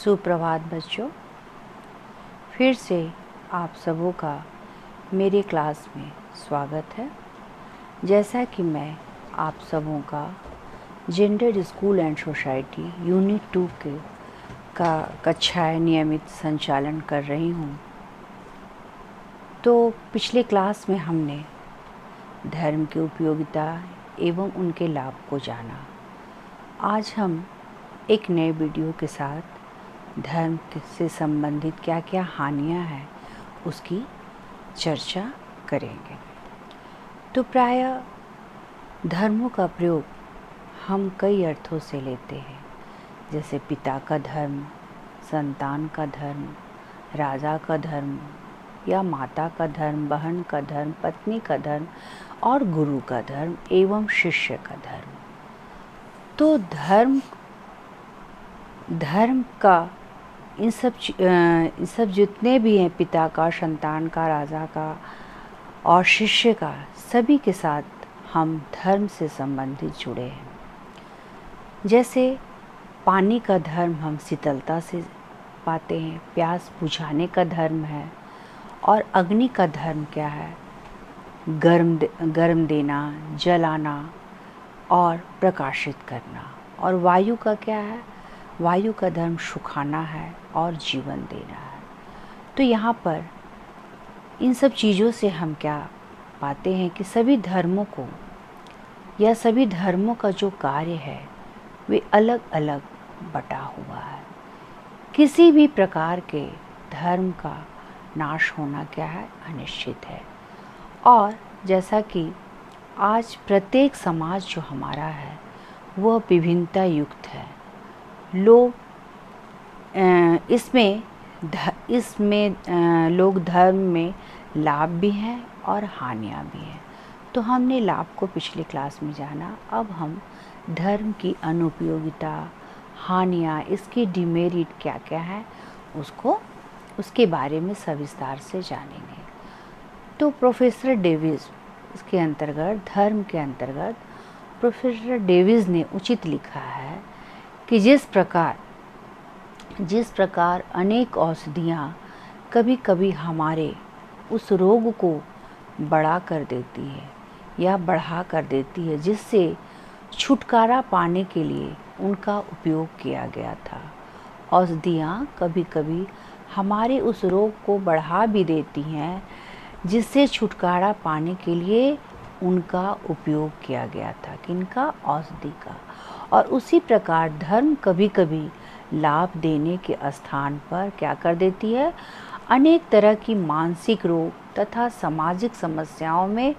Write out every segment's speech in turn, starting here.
सुप्रभात बच्चों, फिर से आप सबों का मेरे क्लास में स्वागत है। जैसा कि मैं आप सबों का gender school and society unit 2 के कक्षाएं नियमित संचालन कर रही हूँ, तो पिछले क्लास में हमने धर्म की उपयोगिता एवं उनके लाभ को जाना। आज हम एक नए वीडियो के साथ धर्म से संबंधित क्या क्या हानियां हैं उसकी चर्चा करेंगे। तो प्रायः धर्मों का प्रयोग हम कई अर्थों से लेते हैं, जैसे पिता का धर्म, संतान का धर्म, राजा का धर्म या माता का धर्म, बहन का धर्म, पत्नी का धर्म और गुरु का धर्म एवं शिष्य का धर्म। तो धर्म का इन सब जितने भी हैं, पिता का, संतान का, राजा का और शिष्य का, सभी के साथ हम धर्म से संबंधित जुड़े हैं। जैसे पानी का धर्म हम शीतलता से पाते हैं, प्यास बुझाने का धर्म है। और अग्नि का धर्म क्या है? गर्म देना, जलाना और प्रकाशित करना। और वायु का क्या है? वायु का धर्म सुखाना है और जीवन देना है। तो यहाँ पर इन सब चीज़ों से हम क्या पाते हैं कि सभी धर्मों को या सभी धर्मों का जो कार्य है वे अलग अलग बटा हुआ है। किसी भी प्रकार के धर्म का नाश होना क्या है? अनिश्चित है। और जैसा कि आज प्रत्येक समाज जो हमारा है वह विभिन्नता युक्त है। लोग लोग धर्म में लाभ भी हैं और हानियाँ भी हैं। तो हमने लाभ को पिछले क्लास में जाना। अब हम धर्म की अनुपयोगिता, हानियाँ, इसकी डिमेरिट क्या क्या है उसके बारे में सविस्तार से जानेंगे। तो प्रोफेसर डेविस इसके अंतर्गत, धर्म के अंतर्गत प्रोफेसर डेविस ने उचित लिखा है कि जिस प्रकार अनेक औषधियाँ कभी कभी हमारे उस रोग को बढ़ा कर देती है या बढ़ा कर देती है, जिससे छुटकारा पाने के लिए उनका उपयोग किया गया था। औषधियाँ कभी कभी हमारे उस रोग को बढ़ा भी देती हैं, जिससे छुटकारा पाने के लिए उनका उपयोग किया गया था। किनका? औषधि का। और उसी प्रकार धर्म कभी कभी लाभ देने के स्थान पर क्या कर देती है? अनेक तरह की मानसिक रोग तथा सामाजिक समस्याओं में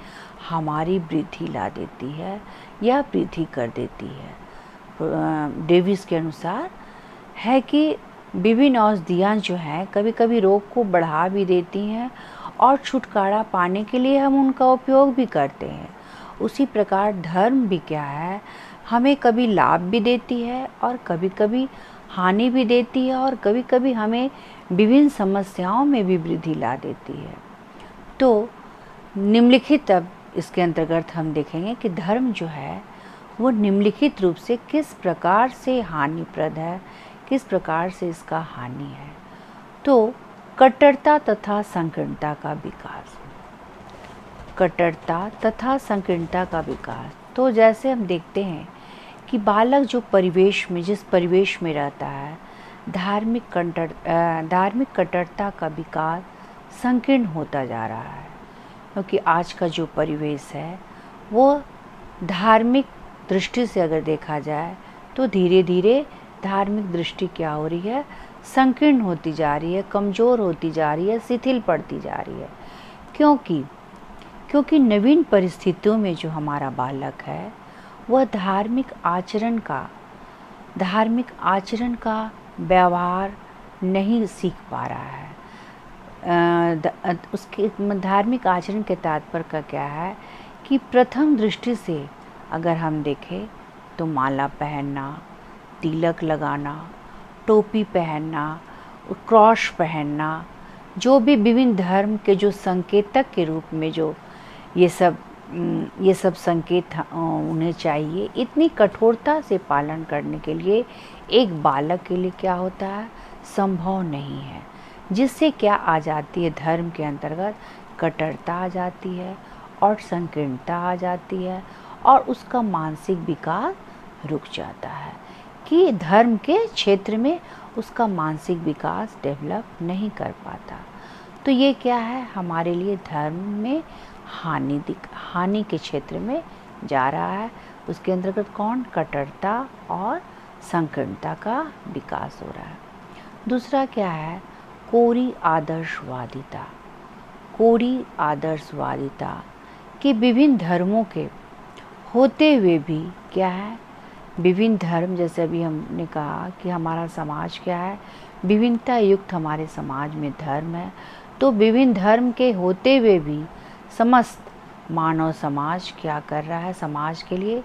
हमारी वृद्धि ला देती है या वृद्धि कर देती है। डेविस के अनुसार है कि विभिन्न औषधियाँ जो हैं कभी कभी रोग को बढ़ा भी देती हैं और छुटकारा पाने के लिए हम उनका उपयोग भी करते हैं। उसी प्रकार धर्म भी क्या है? हमें कभी लाभ भी देती है और कभी कभी हानि भी देती है और कभी कभी हमें विभिन्न समस्याओं में भी वृद्धि ला देती है। तो निम्नलिखित अब इसके अंतर्गत हम देखेंगे कि धर्म जो है वो निम्नलिखित रूप से किस प्रकार से हानिप्रद है, किस प्रकार से इसका हानि है। तो कट्टरता तथा संकीर्णता का विकास। कट्टरता तथा संकीर्णता का विकास। तो जैसे हम देखते हैं कि बालक जिस परिवेश में रहता है, धार्मिक कट्टरता का विकास संकीर्ण होता जा रहा है, क्योंकि आज का जो परिवेश है वो धार्मिक दृष्टि से अगर देखा जाए तो धीरे धीरे धार्मिक दृष्टि क्या हो रही है? संकीर्ण होती जा रही है, कमज़ोर होती जा रही है, शिथिल पड़ती जा रही है। क्योंकि नवीन परिस्थितियों में जो हमारा बालक है वह धार्मिक आचरण का व्यवहार नहीं सीख पा रहा है। उसके धार्मिक आचरण के तात्पर्य का क्या है कि प्रथम दृष्टि से अगर हम देखें तो माला पहनना, तिलक लगाना, टोपी पहनना, क्रॉस पहनना, जो भी विभिन्न धर्म के जो संकेतक के रूप में जो ये सब संकेत उन्हें चाहिए, इतनी कठोरता से पालन करने के लिए एक बालक के लिए क्या होता है? संभव नहीं है। जिससे क्या आ जाती है, धर्म के अंतर्गत कट्टरता आ जाती है और संकीर्णता आ जाती है और उसका मानसिक विकास रुक जाता है कि धर्म के क्षेत्र में उसका मानसिक विकास डेवलप नहीं कर पाता। तो ये क्या है, हमारे लिए धर्म में हानि के क्षेत्र में जा रहा है। उसके अंतर्गत कौन, कट्टरता और संकीर्णता का विकास हो रहा है। दूसरा क्या है, कोरी आदर्शवादिता। कोरी आदर्शवादिता कि विभिन्न धर्मों के होते हुए भी क्या है, विभिन्न धर्म, जैसे अभी हमने कहा कि हमारा समाज क्या है, विभिन्नता युक्त हमारे समाज में धर्म है। तो विभिन्न धर्म के होते हुए भी समस्त मानव समाज क्या कर रहा है, समाज के लिए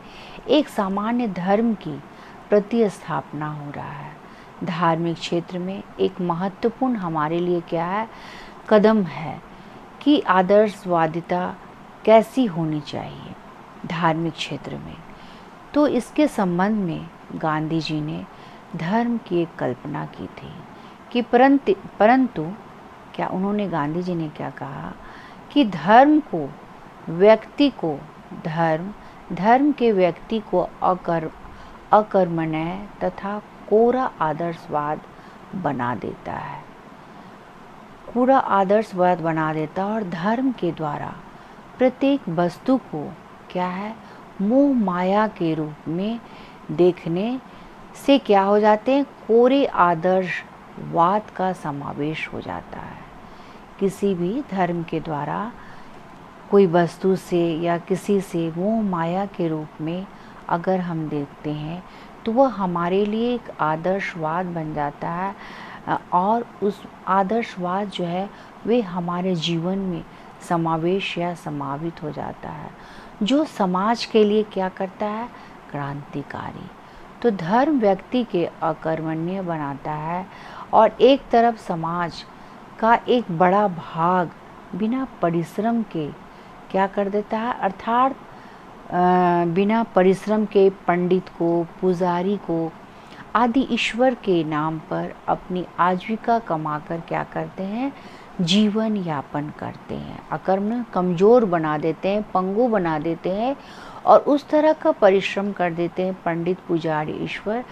एक सामान्य धर्म की प्रतिस्थापना हो रहा है। धार्मिक क्षेत्र में एक महत्वपूर्ण हमारे लिए क्या है, कदम है कि आदर्शवादिता कैसी होनी चाहिए धार्मिक क्षेत्र में। तो इसके संबंध में गांधी जी ने धर्म की एक कल्पना की थी कि परंतु क्या उन्होंने, गांधी जी ने क्या कहा कि धर्म को व्यक्ति को धर्म के व्यक्ति को अकर्मण्य तथा कोरा आदर्शवाद बना देता है, पूरा आदर्शवाद बना देता है। और धर्म के द्वारा प्रत्येक वस्तु को क्या है, मोह माया के रूप में देखने से क्या हो जाते हैं, कोरे आदर्शवाद का समावेश हो जाता है। किसी भी धर्म के द्वारा कोई वस्तु से या किसी से मोह माया के रूप में अगर हम देखते हैं तो वह हमारे लिए एक आदर्शवाद बन जाता है और उस आदर्शवाद जो है वे हमारे जीवन में समावेश या समावित हो जाता है, जो समाज के लिए क्या करता है, क्रांतिकारी। तो धर्म व्यक्ति के अकर्मण्य बनाता है और एक तरफ समाज का एक बड़ा भाग बिना परिश्रम के क्या कर देता है, अर्थात बिना परिश्रम के पंडित को, पुजारी को आदि ईश्वर के नाम पर अपनी आजीविका कमाकर क्या करते हैं, जीवन यापन करते हैं। अकर्म कमज़ोर बना देते हैं, पंगु बना देते हैं और उस तरह का परिश्रम कर देते हैं पंडित, पुजारी, ईश्वर,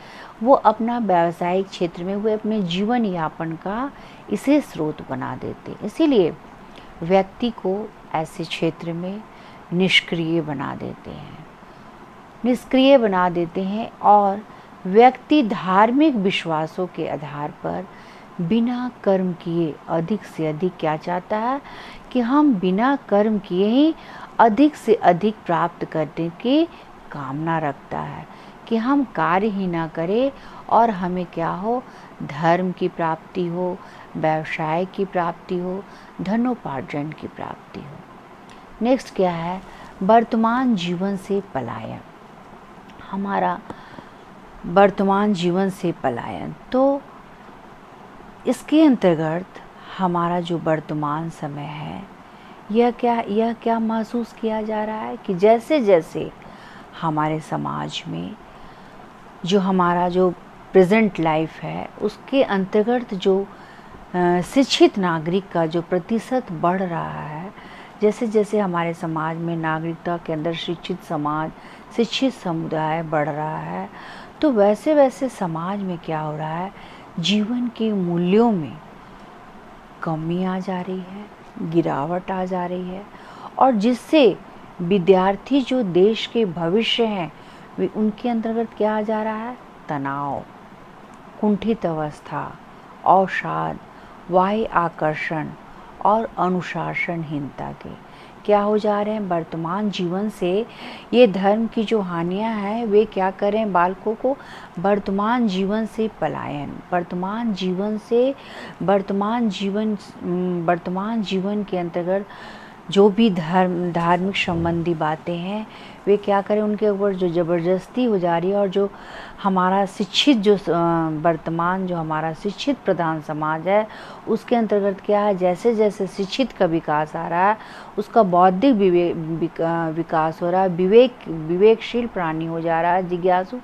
वो अपना व्यावसायिक क्षेत्र में वे अपने जीवन यापन का इसे स्रोत बना देते हैं। इसीलिए व्यक्ति को ऐसे क्षेत्र में निष्क्रिय बना देते हैं और व्यक्ति धार्मिक विश्वासों के आधार पर बिना कर्म किए अधिक से अधिक क्या चाहता है कि हम बिना कर्म किए ही अधिक से अधिक प्राप्त करने की कामना रखता है, कि हम कार्य ही ना करें और हमें क्या हो, धर्म की प्राप्ति हो, व्यवसाय की प्राप्ति हो, धनोपार्जन की प्राप्ति हो। नेक्स्ट क्या है, वर्तमान जीवन से पलायन। हमारा वर्तमान जीवन से पलायन, तो इसके अंतर्गत हमारा जो वर्तमान समय है यह क्या महसूस किया जा रहा है कि जैसे जैसे हमारे समाज में जो हमारा जो प्रेजेंट लाइफ है उसके अंतर्गत जो शिक्षित नागरिक का जो प्रतिशत बढ़ रहा है, जैसे जैसे हमारे समाज में नागरिकता के अंदर शिक्षित समाज, शिक्षित समुदाय बढ़ रहा है, तो वैसे वैसे समाज में क्या हो रहा है, जीवन के मूल्यों में कमी आ जा रही है, गिरावट आ जा रही है और जिससे विद्यार्थी जो देश के भविष्य हैं वे उनके अंतर्गत क्या आ जा रहा है, तनाव, कुंठित अवस्था, अवसाद, बाह्य आकर्षण और अनुशासनहीनता के क्या हो जा रहे हैं। वर्तमान जीवन से ये धर्म की जो हानियां हैं वे क्या करें, बालकों को वर्तमान जीवन से पलायन, वर्तमान जीवन के अंतर्गत जो भी धार्मिक संबंधी बातें हैं वे क्या करें, उनके ऊपर जो ज़बरदस्ती हो जा रही है और जो हमारा शिक्षित जो वर्तमान जो हमारा शिक्षित प्रधान समाज है उसके अंतर्गत क्या है, जैसे जैसे शिक्षित का विकास आ रहा है उसका बौद्धिक विकास हो रहा है, विवेकशील प्राणी हो जा रहा है, जिज्ञासु,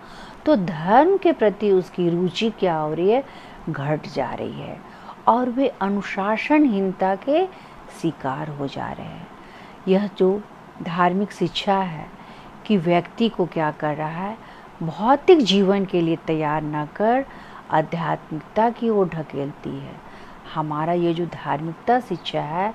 तो धर्म के प्रति उसकी रुचि क्या हो रही है, घट जा रही है और वे अनुशासनहीनता के शिकार हो जा रहे हैं। यह जो धार्मिक शिक्षा है कि व्यक्ति को क्या कर रहा है, भौतिक जीवन के लिए तैयार न कर आध्यात्मिकता की ओर ढकेलती है। हमारा ये जो धार्मिकता शिक्षा है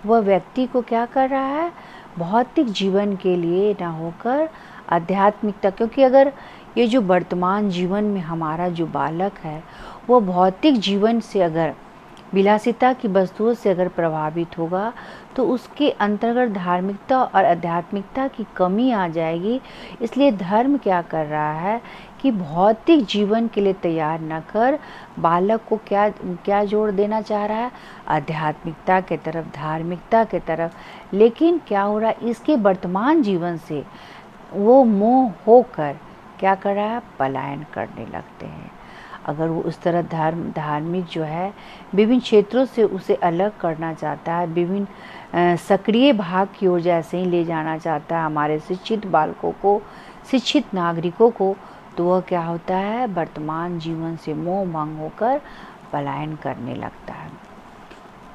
वह व्यक्ति को क्या कर रहा है, भौतिक जीवन के लिए ना होकर आध्यात्मिकता, क्योंकि अगर ये जो वर्तमान जीवन में हमारा जो बालक है वो भौतिक जीवन से, अगर विलासिता की वस्तुओं से अगर प्रभावित होगा तो उसके अंतर्गत धार्मिकता और आध्यात्मिकता की कमी आ जाएगी। इसलिए धर्म क्या कर रहा है कि भौतिक जीवन के लिए तैयार न कर बालक को क्या जोड़ देना चाह रहा है, आध्यात्मिकता के तरफ, धार्मिकता के तरफ। लेकिन क्या हो रहा है, इसके वर्तमान जीवन से वो मोह होकर क्या कर रहा है, पलायन करने लगते हैं। अगर वो उस तरह धार्मिक जो है विभिन्न क्षेत्रों से उसे अलग करना चाहता है, विभिन्न सक्रिय भाग की ओर जैसे ही ले जाना चाहता है हमारे शिक्षित बालकों को, शिक्षित नागरिकों को, तो वह क्या होता है, वर्तमान जीवन से मोह भंग होकर पलायन करने लगता है।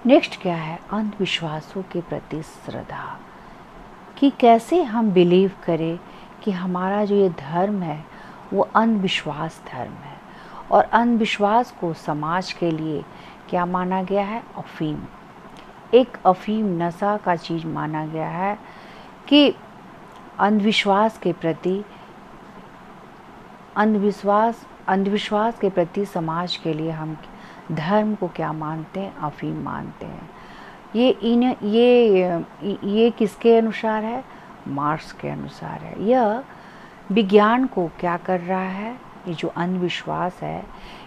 नेक्स्ट क्या है, अंधविश्वासों के प्रति श्रद्धा, कि कैसे हम बिलीव करें कि हमारा जो ये धर्म है वो अंधविश्वास धर्म है। और अंधविश्वास को समाज के लिए क्या माना गया है, अफीम, एक अफीम नशा का चीज़ माना गया है। कि अंधविश्वास के प्रति समाज के लिए हम धर्म को क्या मानते हैं, अफीम मानते हैं। ये किसके अनुसार है, मार्क्स के अनुसार है। यह विज्ञान को क्या कर रहा है, ये जो अंधविश्वास है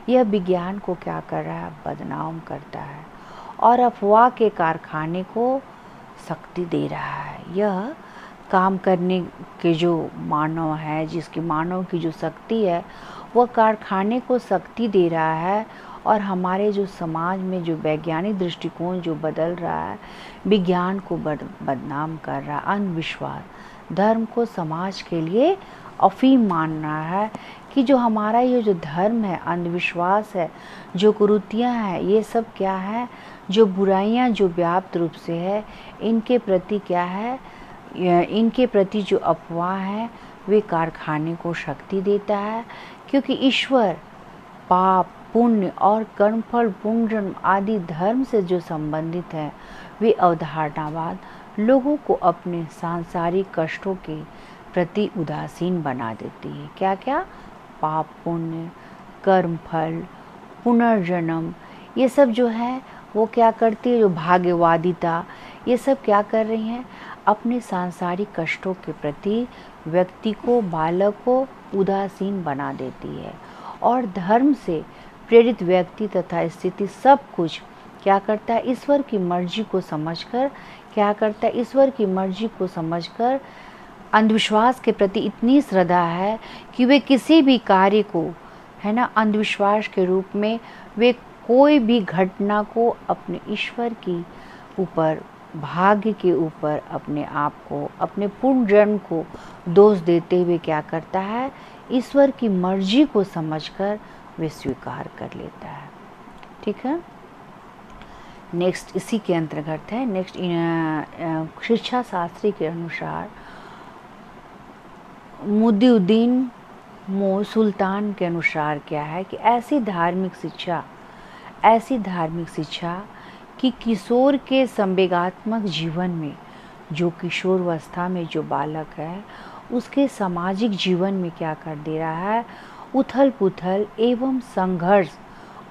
यह विज्ञान को क्या कर रहा है, बदनाम करता है और अफवाह के कारखाने को शक्ति दे रहा है। यह काम करने के जो मानव है, जिसकी मानव की जो शक्ति है वह कारखाने को शक्ति दे रहा है और हमारे जो समाज में जो वैज्ञानिक दृष्टिकोण जो बदल रहा है, विज्ञान को बदनाम कर रहा है। अंधविश्वास धर्म को समाज के लिए अफीम मान रहा है कि जो हमारा ये जो धर्म है, अंधविश्वास है, जो कुरीतियाँ हैं, ये सब क्या है, जो बुराइयाँ जो व्याप्त रूप से है, इनके प्रति क्या है, इनके प्रति जो अफवाह है वे कारखाने को शक्ति देता है। क्योंकि ईश्वर, पाप, पुण्य और कर्मफल, पुनर्जन्म आदि धर्म से जो संबंधित है वे अवधारणावाद लोगों को अपने सांसारिक कष्टों के प्रति उदासीन बना देती है। क्या क्या, पाप, पुण्य, कर्मफल, पुनर्जन्म, ये सब जो है वो क्या करती है, जो भाग्यवादिता, ये सब क्या कर रही हैं, अपने सांसारिक कष्टों के प्रति व्यक्ति को, बालक को उदासीन बना देती है। और धर्म से प्रेरित व्यक्ति तथा स्थिति सब कुछ क्या करता है, ईश्वर की मर्जी को समझकर क्या करता है, ईश्वर की मर्जी को समझकर अंधविश्वास के प्रति इतनी श्रद्धा है कि वे किसी भी कार्य को, है ना, अंधविश्वास के रूप में वे कोई भी घटना को अपने ईश्वर की ऊपर, भाग्य के ऊपर अपने आप को, अपने पूर्ण जन्म को दोष देते हुए क्या करता है, ईश्वर की मर्जी को समझकर वे स्वीकार कर लेता है। ठीक है। नेक्स्ट इसी के अंतर्गत है, नेक्स्ट शिक्षा शास्त्री के अनुसार मुद्दीउद्दीन सुल्तान के अनुसार क्या है कि ऐसी धार्मिक शिक्षा कि किशोर के संवेगात्मक जीवन में, जो किशोरावस्था में जो बालक है उसके सामाजिक जीवन में क्या कर दे रहा है, उथल पुथल एवं संघर्ष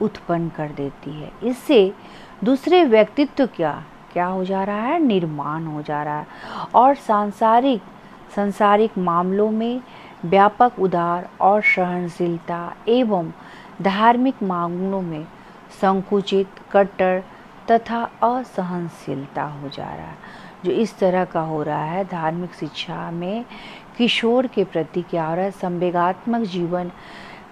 उत्पन्न कर देती है। इससे दूसरे व्यक्तित्व क्या हो जा रहा है, निर्माण हो जा रहा है और सांसारिक मामलों में व्यापक उदार और सहनशीलता एवं धार्मिक मामलों में संकुचित, कट्टर तथा असहनशीलता हो जा रहा है। जो इस तरह का हो रहा है धार्मिक शिक्षा में, किशोर के प्रति क्या हो रहा है, संवेगात्मक जीवन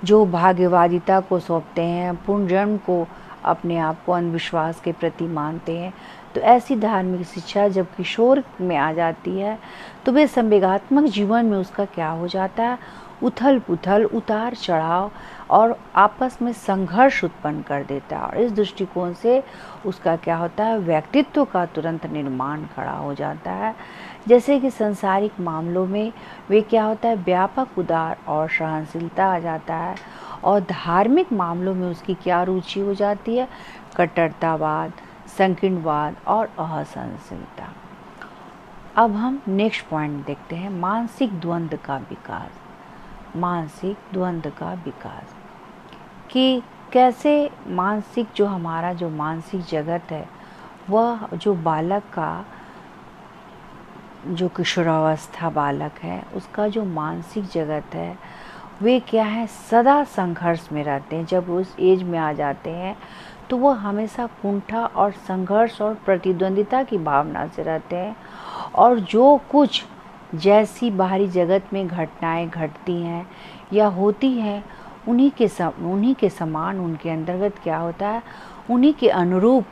जो भाग्यवादिता को सौंपते हैं, पुनर्जन्म को अपने आप को अंधविश्वास के प्रति मानते हैं, तो ऐसी धार्मिक शिक्षा जब किशोर में आ जाती है तो वे संवेगात्मक जीवन में उसका क्या हो जाता है, उथल पुथल, उतार चढ़ाव और आपस में संघर्ष उत्पन्न कर देता है। और इस दृष्टिकोण से उसका क्या होता है, व्यक्तित्व का तुरंत निर्माण खड़ा हो जाता है। जैसे कि सांसारिक मामलों में वे क्या होता है, व्यापक, उदार और सहनशीलता आ जाता है। और धार्मिक मामलों में उसकी क्या रुचि हो जाती है, कट्टरतावाद, संकीर्णवाद और असहनशीलता। अब हम नेक्स्ट पॉइंट देखते हैं, मानसिक द्वंद्व का विकास। मानसिक द्वंद्व का विकास कि कैसे मानसिक जो हमारा जो मानसिक जगत है, वह जो बालक का जो किशोरावस्था बालक है, उसका जो मानसिक जगत है वे क्या है, सदा संघर्ष में रहते हैं। जब उस एज में आ जाते हैं तो वह हमेशा कुंठा और संघर्ष और प्रतिद्वंदिता की भावना से रहते हैं। और जो कुछ जैसी बाहरी जगत में घटनाएं घटती हैं या होती हैं, उन्हीं के समान उनके अंतर्गत क्या होता है, उन्हीं के अनुरूप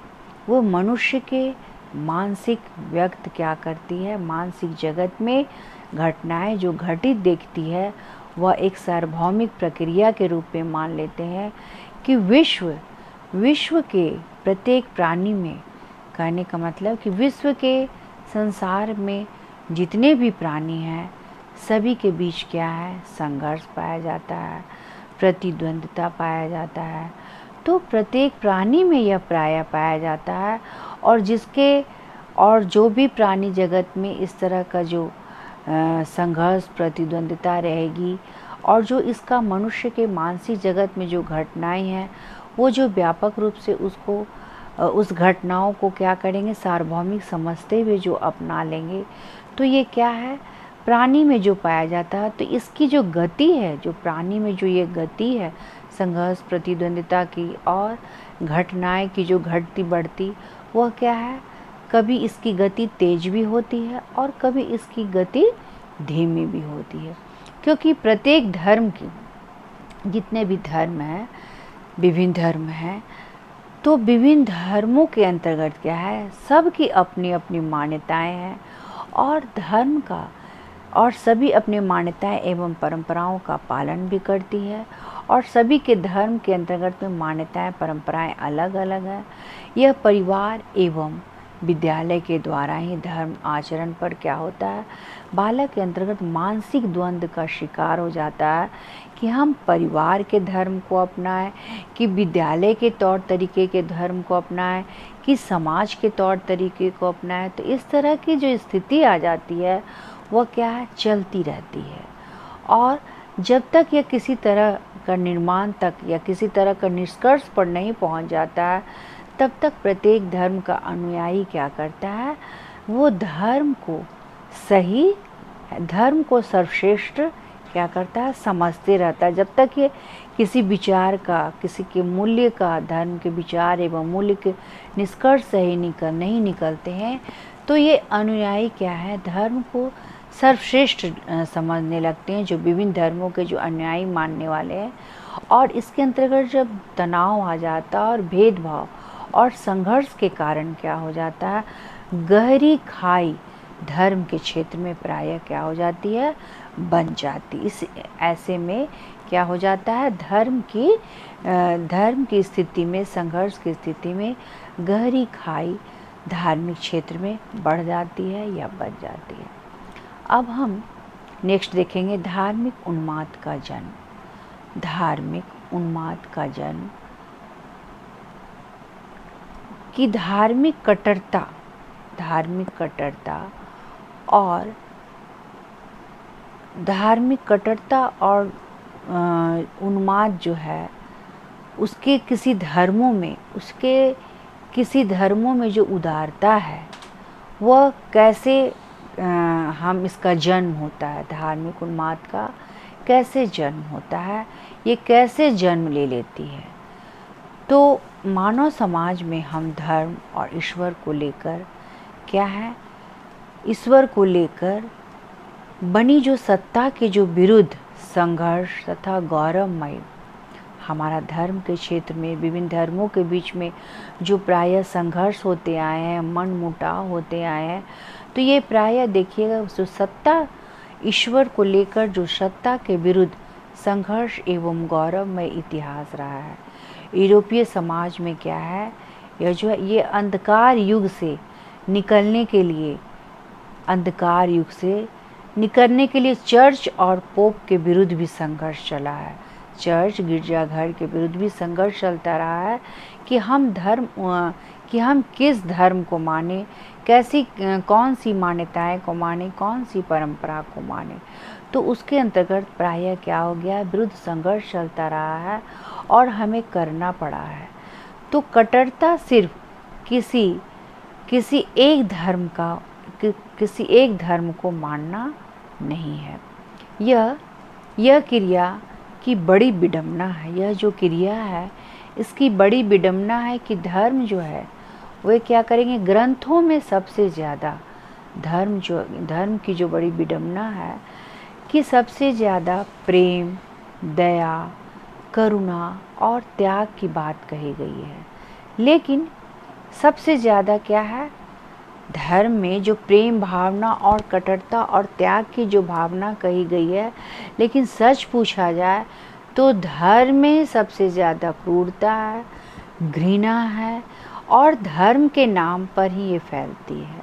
वो मनुष्य के मानसिक व्यक्त क्या करती है, मानसिक जगत में घटनाएं जो घटित देखती है वह एक सार्वभौमिक प्रक्रिया के रूप में मान लेते हैं कि विश्व के प्रत्येक प्राणी में, कहने का मतलब कि विश्व के संसार में जितने भी प्राणी हैं सभी के बीच क्या है, संघर्ष पाया जाता है, प्रतिद्वंदिता पाया जाता है। तो प्रत्येक प्राणी में यह प्राय पाया जाता है। और जो भी प्राणी जगत में इस तरह का जो संघर्ष, प्रतिद्वंदिता रहेगी और जो इसका मनुष्य के मानसिक जगत में जो घटनाएं हैं, वो जो व्यापक रूप से उसको उस घटनाओं को क्या करेंगे, सार्वभौमिक समझते हुए जो अपना लेंगे, तो ये क्या है, प्राणी में जो पाया जाता है। तो इसकी जो गति है, जो प्राणी में जो ये गति है संघर्ष, प्रतिद्वंदिता की और घटनाएं की जो घटती बढ़ती, वह क्या है, कभी इसकी गति तेज भी होती है और कभी इसकी गति धीमी भी होती है। क्योंकि प्रत्येक धर्म की, जितने भी धर्म हैं, विभिन्न धर्म हैं, तो विभिन्न धर्मों के अंतर्गत क्या है, सबकी अपनी अपनी मान्यताएं हैं और धर्म का और सभी अपनी मान्यताएं एवं परंपराओं का पालन भी करती है। और सभी के धर्म के अंतर्गत में मान्यताएं, परंपराएं अलग अलग हैं। यह परिवार एवं विद्यालय के द्वारा ही धर्म आचरण पर क्या होता है, बालक के अंतर्गत मानसिक द्वंद्व का शिकार हो जाता है कि हम परिवार के धर्म को अपनाएं, कि विद्यालय के तौर तरीके के धर्म को अपनाएं, कि समाज के तौर तरीके को अपनाएं। तो इस तरह की जो स्थिति आ जाती है वह क्या है, चलती रहती है। और जब तक यह किसी तरह का निर्माण तक या किसी तरह का निष्कर्ष पर नहीं पहुंच जाता है, तब तक प्रत्येक धर्म का अनुयायी क्या करता है, वो धर्म को सर्वश्रेष्ठ क्या करता है, समझते रहता है। जब तक ये किसी विचार का, किसी के मूल्य का, धर्म के विचार एवं मूल्य के निष्कर्ष सही नहीं निकलते हैं, तो ये अनुयायी क्या है, धर्म को सर्वश्रेष्ठ समझने लगते हैं, जो विभिन्न धर्मों के जो अनुयायी मानने वाले हैं। और इसके अंतर्गत जब तनाव आ जाता है और भेदभाव और संघर्ष के कारण क्या हो जाता है, गहरी खाई धर्म के क्षेत्र में प्रायः क्या हो जाती है, बन जाती। इस ऐसे में क्या हो जाता है, धर्म की स्थिति में, संघर्ष की स्थिति में गहरी खाई धार्मिक क्षेत्र में बढ़ जाती है या बन जाती है। अब हम नेक्स्ट देखेंगे, धार्मिक उन्माद का जन्म। धार्मिक उन्माद का जन्म कि धार्मिक कट्टरता और उन्माद जो है, उसके किसी धर्मों में जो उदारता है, वह कैसे हम इसका जन्म होता है, धार्मिक उन्माद का कैसे जन्म होता है, ये कैसे जन्म ले लेती है। तो मानव समाज में हम धर्म और ईश्वर को लेकर क्या है, ईश्वर को लेकर बनी जो सत्ता के जो विरुद्ध संघर्ष तथा गौरवमय हमारा धर्म के क्षेत्र में, विभिन्न धर्मों के बीच में जो प्रायः संघर्ष होते आए हैं, मन मुटाव होते आए हैं, तो ये प्रायः देखिएगा जो सत्ता ईश्वर को लेकर जो सत्ता के विरुद्ध संघर्ष एवं गौरवमय इतिहास रहा है। यूरोपीय समाज में क्या है, यह जो है ये अंधकार युग से निकलने के लिए चर्च और पोप के विरुद्ध भी संघर्ष चला है। चर्च गिरजाघर के विरुद्ध भी संघर्ष चलता रहा है कि हम किस धर्म को माने, कौन सी मान्यताएं को माने, कौन सी परंपरा को माने। तो उसके अंतर्गत प्रायः क्या हो गया, विरुद्ध संघर्ष चलता रहा है और हमें करना पड़ा है। तो कट्टरता सिर्फ किसी एक धर्म को मानना नहीं है। यह क्रिया की बड़ी विडंबना है। यह जो क्रिया है इसकी बड़ी विडंबना है कि धर्म जो है वे क्या करेंगे, ग्रंथों में सबसे ज़्यादा धर्म की जो बड़ी विडंबना है कि सबसे ज़्यादा प्रेम, दया, करुणा और त्याग की बात कही गई है। लेकिन सबसे ज़्यादा क्या है, धर्म में जो प्रेम भावना और कट्टरता और त्याग की जो भावना कही गई है, लेकिन सच पूछा जाए तो धर्म में सबसे ज़्यादा क्रूरता है, घृणा है और धर्म के नाम पर ही ये फैलती है।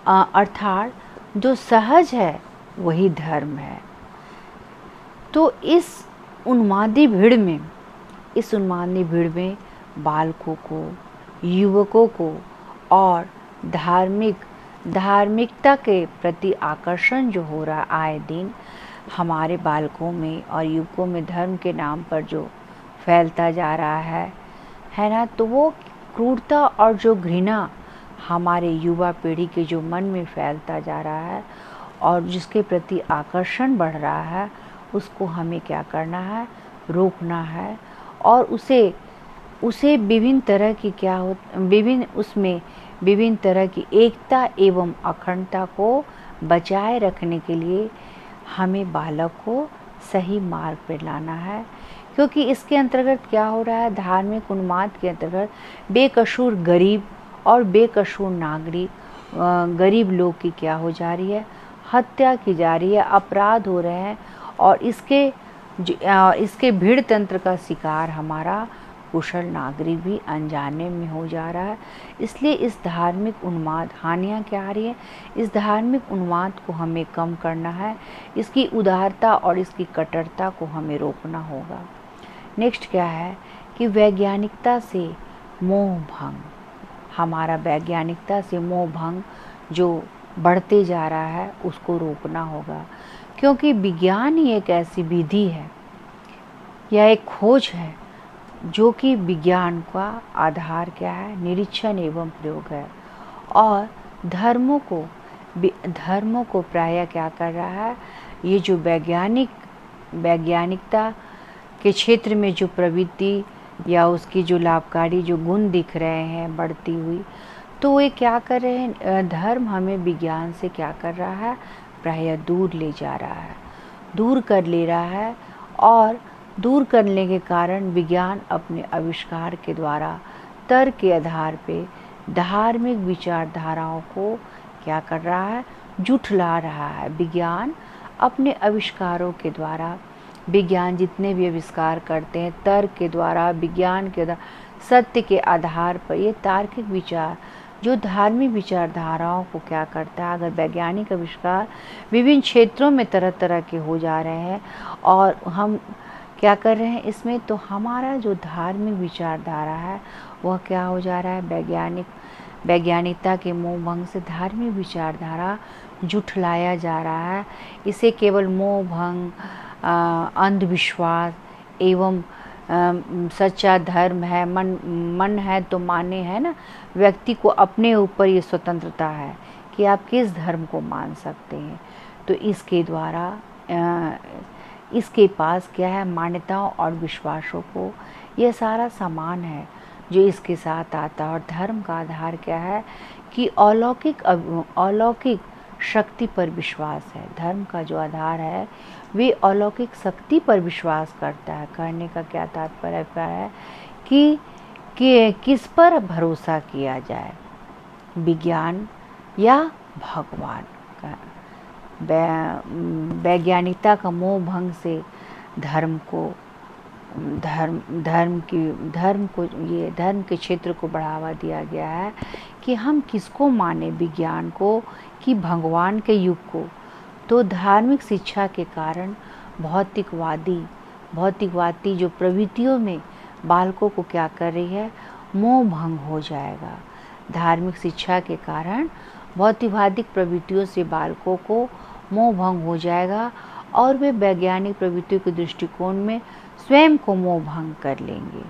अर्थात जो सहज है वही धर्म है। तो इस उन्मादी भीड़ में बालकों को, युवकों को और धार्मिकता के प्रति आकर्षण जो हो रहा आए दिन हमारे बालकों में और युवकों में धर्म के नाम पर जो फैलता जा रहा है ना, तो वो क्रूरता और जो घृणा हमारे युवा पीढ़ी के जो मन में फैलता जा रहा है और जिसके प्रति आकर्षण बढ़ रहा है, उसको हमें क्या करना है, रोकना है और उसे विभिन्न तरह की एकता एवं अखंडता को बचाए रखने के लिए हमें बालक को सही मार्ग पर लाना है। क्योंकि इसके अंतर्गत क्या हो रहा है, धार्मिक उन्माद के अंतर्गत बेकसूर गरीब और बेकसूर नागरिक, गरीब लोग की क्या हो जा रही है, हत्या की जा रही है, अपराध हो रहे हैं और इसके भीड़ तंत्र का शिकार हमारा कुशल नागरिक भी अनजाने में हो जा रहा है। इसलिए इस धार्मिक उन्माद, हानियाँ क्या आ रही है, इस धार्मिक उन्माद को हमें कम करना है, इसकी उदारता और इसकी कट्टरता को हमें रोकना होगा। नेक्स्ट क्या है कि वैज्ञानिकता से मोह भंग, हमारा वैज्ञानिकता से मोह भंग जो बढ़ते जा रहा है उसको रोकना होगा। क्योंकि विज्ञान ही एक ऐसी विधि है या एक खोज है जो कि विज्ञान का आधार क्या है, निरीक्षण एवं प्रयोग है। और धर्मों को प्रायः क्या कर रहा है, ये जो वैज्ञानिकता के क्षेत्र में जो प्रवृत्ति या उसकी जो लाभकारी जो गुण दिख रहे हैं बढ़ती हुई, तो ये क्या कर रहे हैं, धर्म हमें विज्ञान से क्या कर रहा है, प्रायः दूर ले जा रहा है, दूर कर ले रहा है। और दूर करने के कारण विज्ञान अपने आविष्कार के द्वारा तर्क के आधार पे धार्मिक विचारधाराओं को क्या कर रहा है, जुठला रहा है। विज्ञान अपने आविष्कारों के द्वारा, विज्ञान जितने भी आविष्कार करते हैं तर्क के द्वारा, विज्ञान के द्वारा, सत्य के आधार पर ये तार्किक विचार जो धार्मिक विचारधाराओं को क्या करता है, अगर वैज्ञानिक आविष्कार विभिन्न क्षेत्रों में तरह तरह के हो जा रहे हैं और हम क्या कर रहे हैं इसमें, तो हमारा जो धार्मिक विचारधारा है वह क्या हो जा रहा है, वैज्ञानिकता के मोह भंग से धार्मिक विचारधारा जुठलाया जा रहा है। इसे केवल मोह भंग, अंधविश्वास एवं सच्चा धर्म है, मन है तो माने, है ना, व्यक्ति को अपने ऊपर ये स्वतंत्रता है कि आप किस धर्म को मान सकते हैं। तो इसके द्वारा इसके पास क्या है, मान्यताओं और विश्वासों को यह सारा सामान है जो इसके साथ आता है। और धर्म का आधार क्या है कि अलौकिक शक्ति पर विश्वास है। धर्म का जो आधार है वे अलौकिक शक्ति पर विश्वास करता है। करने का क्या तात्पर्य है कि किस पर भरोसा किया जाए, विज्ञान या भगवान का। वैज्ञानिकता का मोह भंग से धर्म के क्षेत्र को बढ़ावा दिया गया है कि हम किसको माने, विज्ञान को कि भगवान के युग को। तो धार्मिक शिक्षा के कारण भौतिकवादी जो प्रवृत्तियों में बालकों को क्या कर रही है, मोह भंग हो जाएगा। धार्मिक शिक्षा के कारण भौतिकवादी प्रवृत्तियों से बालकों को मोह भंग हो जाएगा और वे वैज्ञानिक प्रवृत्तियों के दृष्टिकोण में स्वयं को मोह भंग कर लेंगे।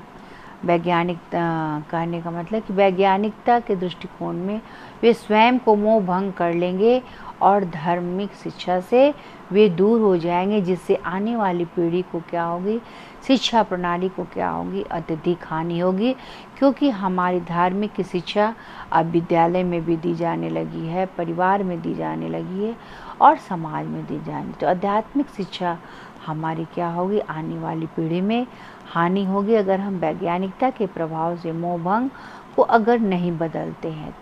वैज्ञानिक कहने का मतलब कि वैज्ञानिकता के दृष्टिकोण में वे स्वयं को मोह भंग कर लेंगे और धार्मिक शिक्षा से वे दूर हो जाएंगे, जिससे आने वाली पीढ़ी को क्या होगी, शिक्षा प्रणाली को क्या होगी, अत्यधिक हानि होगी। क्योंकि हमारी धार्मिक की शिक्षा अब विद्यालय में भी दी जाने लगी है, परिवार में दी जाने लगी है और समाज में दी जाने। तो आध्यात्मिक शिक्षा हमारी क्या होगी, आने वाली पीढ़ी में हानि होगी अगर हम वैज्ञानिकता के प्रभाव से मोह भंग को अगर नहीं बदलते हैं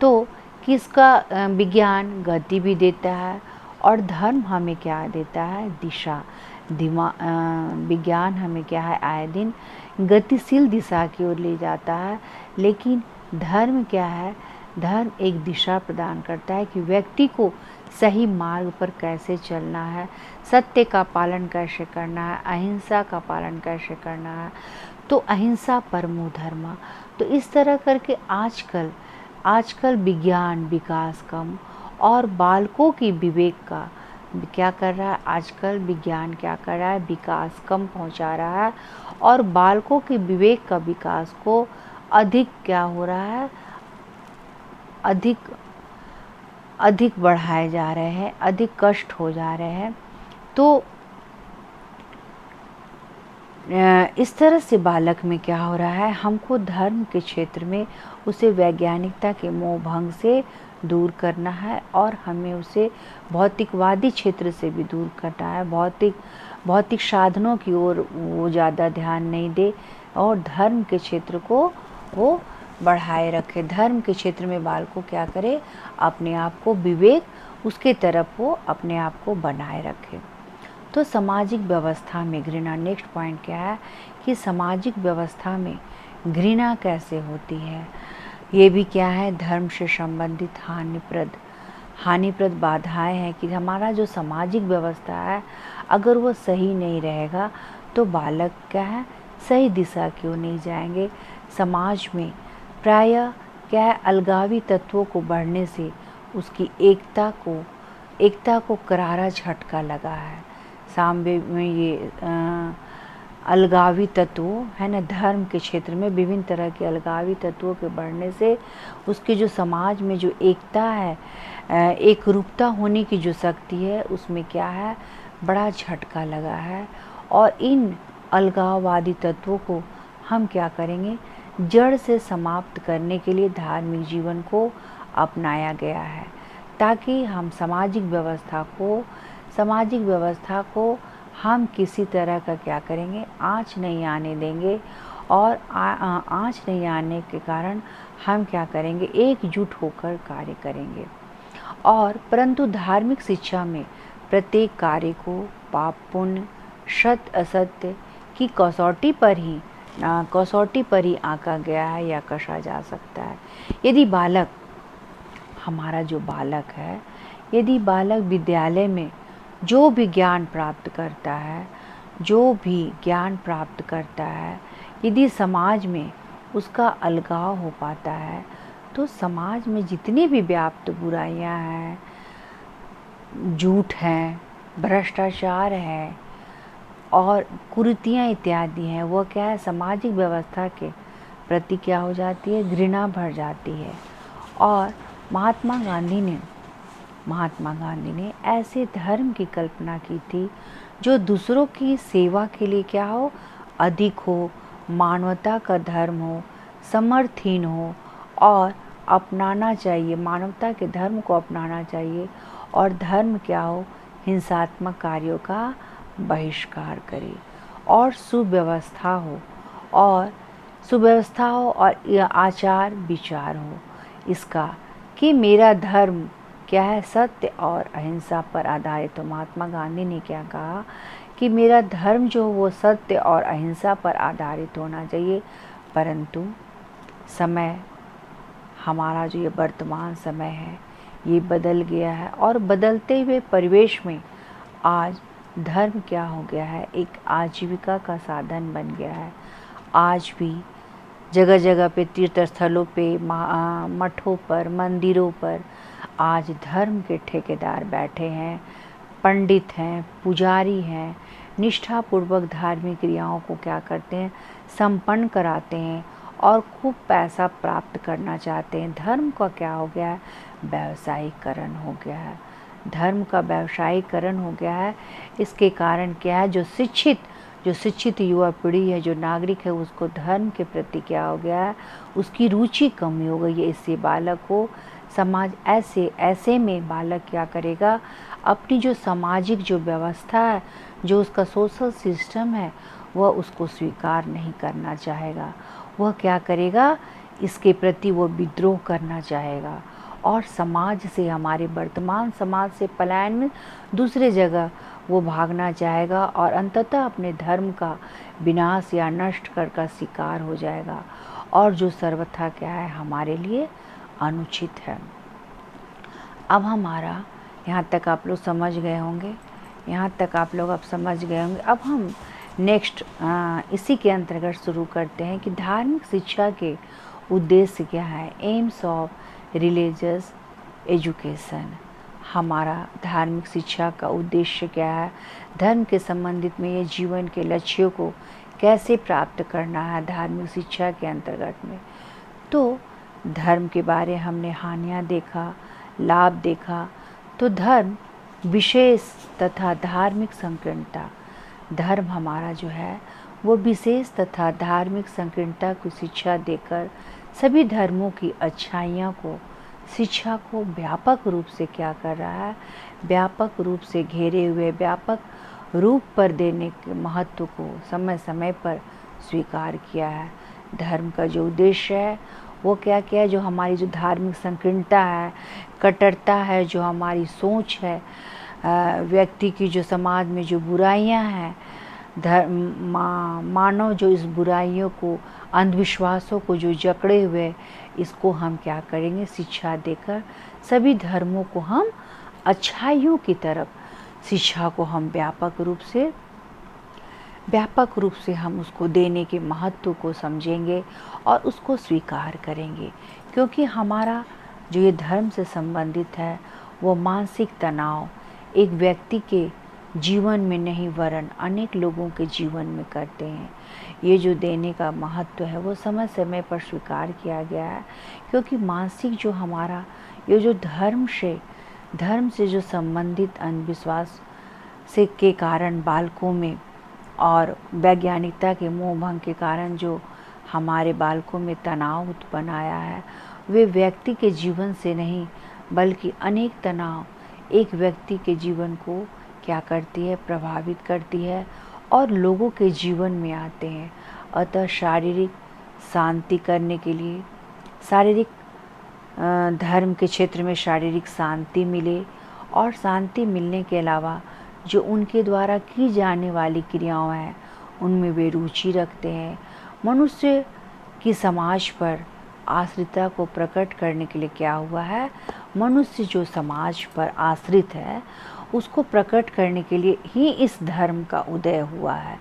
तो किसका विज्ञान गति भी देता है और धर्म हमें क्या देता है, दिशा। विज्ञान हमें क्या है, आए दिन गतिशील दिशा की ओर ले जाता है, लेकिन धर्म क्या है, धर्म एक दिशा प्रदान करता है कि व्यक्ति को सही मार्ग पर कैसे चलना है, सत्य का पालन कैसे करना है, अहिंसा का पालन कैसे करना है। तो अहिंसा परमो धर्म। तो इस तरह करके आजकल विज्ञान विकास कम और बालकों की विवेक का क्या कर रहा है, आजकल विज्ञान क्या कर रहा है, विकास कम पहुंचा रहा है और बालकों के विवेक का विकास को अधिक क्या हो रहा है, अधिक बढ़ाए जा रहे हैं, अधिक कष्ट हो जा रहे हैं। तो इस तरह से बालक में क्या हो रहा है, हमको धर्म के क्षेत्र में उसे वैज्ञानिकता के मोह भंग से दूर करना है और हमें उसे भौतिकवादी क्षेत्र से भी दूर करना है। भौतिक साधनों की ओर वो ज़्यादा ध्यान नहीं दे और धर्म के क्षेत्र को वो बढ़ाए रखे। धर्म के क्षेत्र में बालक को क्या करे, अपने आप को विवेक उसके तरफ वो अपने आप को बनाए रखे। तो सामाजिक व्यवस्था में घृणा, नेक्स्ट पॉइंट क्या है कि सामाजिक व्यवस्था में घृणा कैसे होती है, ये भी क्या है, धर्म से संबंधित हानिप्रद बाधाएं हैं कि हमारा जो सामाजिक व्यवस्था है अगर वो सही नहीं रहेगा तो बालक क्या है, सही दिशा क्यों नहीं जाएंगे। समाज में प्रायः क्या है, अलगावी तत्वों को बढ़ने से उसकी एकता को करारा झटका लगा है। सामने में ये अलगावी तत्व है ना, धर्म के क्षेत्र में विभिन्न तरह के अलगावी तत्वों के बढ़ने से उसके जो समाज में जो एकता है, एक रूपता होने की जो शक्ति है, उसमें क्या है, बड़ा झटका लगा है। और इन अलगाववादी तत्वों को हम क्या करेंगे, जड़ से समाप्त करने के लिए धार्मिक जीवन को अपनाया गया है, ताकि हम सामाजिक व्यवस्था को हम किसी तरह का क्या करेंगे, आँच नहीं आने देंगे। और आँच नहीं आने के कारण हम क्या करेंगे, एकजुट होकर कार्य करेंगे। और परंतु धार्मिक शिक्षा में प्रत्येक कार्य को पाप पुण्य सत्य असत्य की कसौटी पर ही आंका गया है या कसा जा सकता है। यदि हमारा जो बालक है, यदि बालक विद्यालय में जो भी ज्ञान प्राप्त करता है, यदि समाज में उसका अलगाव हो पाता है, तो समाज में जितनी भी व्याप्त बुराइयां हैं, झूठ हैं, भ्रष्टाचार है और कुरीतियाँ इत्यादि हैं, वो क्या है, सामाजिक व्यवस्था के प्रति क्या हो जाती है, घृणा भर जाती है। और महात्मा गांधी ने ऐसे धर्म की कल्पना की थी जो दूसरों की सेवा के लिए क्या हो, अधिक हो, मानवता का धर्म हो, समर्थहीन हो और अपनाना चाहिए, मानवता के धर्म को अपनाना चाहिए। और धर्म क्या हो, हिंसात्मक कार्यों का बहिष्कार करे और सुव्यवस्था हो और आचार विचार हो इसका, कि मेरा धर्म क्या है, सत्य और अहिंसा पर आधारित। तो महात्मा गांधी ने क्या कहा कि मेरा धर्म जो वो सत्य और अहिंसा पर आधारित होना चाहिए। परंतु समय, हमारा जो ये वर्तमान समय है ये बदल गया है, और बदलते हुए परिवेश में आज धर्म क्या हो गया है, एक आजीविका का साधन बन गया है। आज भी जगह जगह पे, तीर्थ स्थलों पे, मठों पर, मंदिरों पर आज धर्म के ठेकेदार बैठे हैं, पंडित हैं, पुजारी हैं, निष्ठापूर्वक धार्मिक क्रियाओं को क्या करते हैं, संपन्न कराते हैं और खूब पैसा प्राप्त करना चाहते हैं। धर्म का क्या हो गया है, व्यावसायीकरण हो गया है। धर्म का व्यावसायीकरण हो गया है। इसके कारण क्या है, जो शिक्षित युवा पीढ़ी है, जो नागरिक है, उसको धर्म के प्रति क्या हो गया है, उसकी रुचि कमी हो गई है। इससे बालक को समाज ऐसे में बालक क्या करेगा, अपनी जो सामाजिक जो व्यवस्था है, जो उसका सोशल सिस्टम है, वह उसको स्वीकार नहीं करना चाहेगा। वह क्या करेगा, इसके प्रति वो विद्रोह करना चाहेगा और समाज से, हमारे वर्तमान समाज से पलायन में दूसरे जगह वो भागना चाहेगा और अंततः अपने धर्म का विनाश या नष्ट कर का शिकार हो जाएगा, और जो सर्वथा क्या है, हमारे लिए अनुचित है। अब हमारा यहाँ तक आप लोग समझ गए होंगे, अब समझ गए होंगे। अब हम नेक्स्ट इसी के अंतर्गत शुरू करते हैं कि धार्मिक शिक्षा के उद्देश्य क्या है, एम्स ऑफ रिलीजियस एजुकेशन। हमारा धार्मिक शिक्षा का उद्देश्य क्या है, धर्म के संबंधित में ये जीवन के लक्ष्यों को कैसे प्राप्त करना है धार्मिक शिक्षा के अंतर्गत में। तो धर्म के बारे हमने हानियाँ देखा, लाभ देखा। तो धर्म विशेष तथा धार्मिक संकीर्णता, धर्म हमारा जो है वो विशेष तथा धार्मिक संकीर्णता को शिक्षा देकर सभी धर्मों की अच्छाइयों को, शिक्षा को व्यापक रूप से क्या कर रहा है, व्यापक रूप से घेरे हुए, व्यापक रूप पर देने के महत्व को समय समय पर स्वीकार किया है। धर्म का जो उद्देश्य है वो क्या क्या है, जो हमारी जो धार्मिक संकीर्णता है, कट्टरता है, जो हमारी सोच है, व्यक्ति की जो समाज में जो बुराइयां हैं, मानव जो इस बुराइयों को, अंधविश्वासों को जो जकड़े हुए, इसको हम क्या करेंगे, शिक्षा देकर सभी धर्मों को हम अच्छाइयों की तरफ, शिक्षा को हम व्यापक रूप से हम उसको देने के महत्व को समझेंगे और उसको स्वीकार करेंगे। क्योंकि हमारा जो ये धर्म से संबंधित है वो मानसिक तनाव एक व्यक्ति के जीवन में नहीं वरन अनेक लोगों के जीवन में करते हैं। ये जो देने का महत्व है वो समय समय पर स्वीकार किया गया है। क्योंकि मानसिक जो हमारा ये जो धर्म से जो संबंधित अंधविश्वास से के कारण बालकों में और वैज्ञानिकता के मोह भंग के कारण जो हमारे बालकों में तनाव उत्पन्न आया है, वे व्यक्ति के जीवन से नहीं बल्कि अनेक तनाव एक व्यक्ति के जीवन को क्या करती है, प्रभावित करती है और लोगों के जीवन में आते हैं। अतः शारीरिक शांति करने के लिए, शारीरिक धर्म के क्षेत्र में शारीरिक शांति मिले और शांति मिलने के अलावा जो उनके द्वारा की जाने वाली क्रियाएं हैं उनमें वे रुचि रखते हैं। मनुष्य की समाज पर आश्रितता को प्रकट करने के लिए क्या हुआ है, मनुष्य जो समाज पर आश्रित है उसको प्रकट करने के लिए ही इस धर्म का उदय हुआ है।